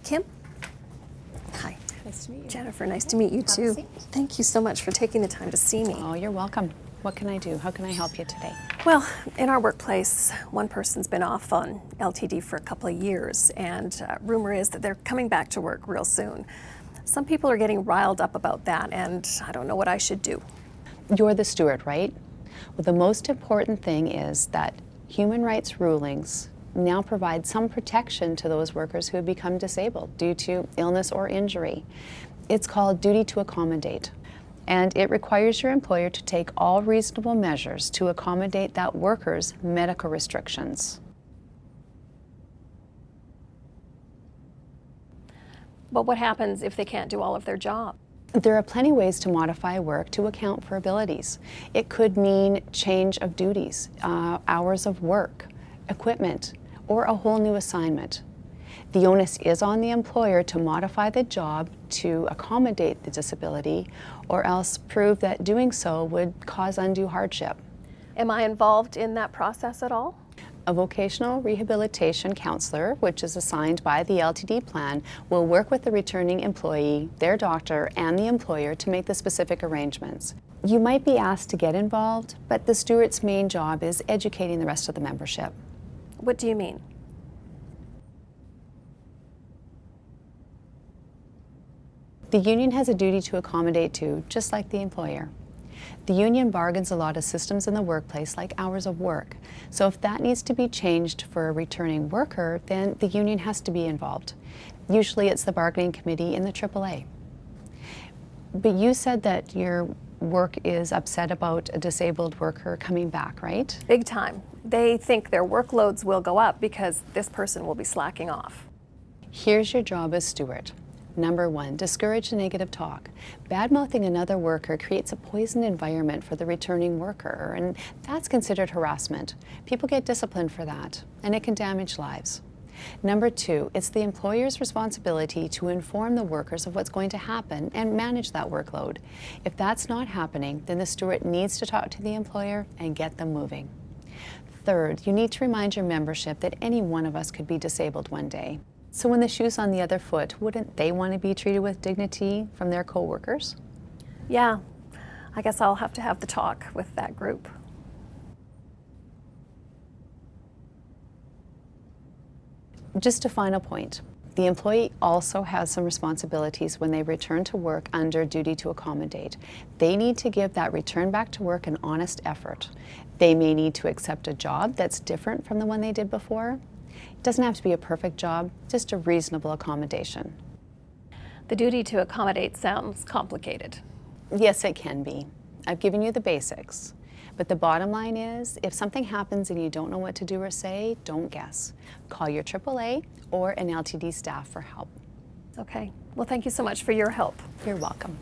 Kim. Hi. Nice to meet you. Jennifer, nice to meet you too. Thank you so much for taking the time to see me. Oh, you're welcome. What can I do? How can I help you today? Well, in our workplace, one person's been off on LTD for a couple of years, and rumor is that they're coming back to work real soon. Some people are getting riled up about that, and I don't know what I should do. You're the steward, right? Well, the most important thing is that human rights rulings now provide some protection to those workers who have become disabled due to illness or injury. It's called duty to accommodate, and it requires your employer to take all reasonable measures to accommodate that worker's medical restrictions. But what happens if they can't do all of their job? There are plenty of ways to modify work to account for abilities. It could mean change of duties, hours of work, equipment, or a whole new assignment. The onus is on the employer to modify the job to accommodate the disability, or else prove that doing so would cause undue hardship. Am I involved in that process at all? A vocational rehabilitation counselor, which is assigned by the LTD plan, will work with the returning employee, their doctor, and the employer to make the specific arrangements. You might be asked to get involved, but the steward's main job is educating the rest of the membership. What do you mean? The union has a duty to accommodate too, just like the employer. The union bargains a lot of systems in the workplace, like hours of work. So if that needs to be changed for a returning worker, then the union has to be involved. Usually it's the bargaining committee in the AAA. But you said that your work is upset about a disabled worker coming back, right? Big time. They think their workloads will go up because this person will be slacking off. Here's your job as steward. Number 1, discourage the negative talk. Bad-mouthing another worker creates a poisoned environment for the returning worker, and that's considered harassment. People get disciplined for that, and it can damage lives. Number 2, it's the employer's responsibility to inform the workers of what's going to happen and manage that workload. If that's not happening, then the steward needs to talk to the employer and get them moving. Third, you need to remind your membership that any one of us could be disabled one day. So when the shoe's on the other foot, wouldn't they want to be treated with dignity from their co-workers? Yeah, I guess I'll have to have the talk with that group. Just a final point. The employee also has some responsibilities when they return to work under duty to accommodate. They need to give that return back to work an honest effort. They may need to accept a job that's different from the one they did before. It doesn't have to be a perfect job, just a reasonable accommodation. The duty to accommodate sounds complicated. Yes, it can be. I've given you the basics. But the bottom line is, if something happens and you don't know what to do or say, don't guess. Call your AAA or an LTD staff for help. Okay. Well, thank you so much for your help. You're welcome.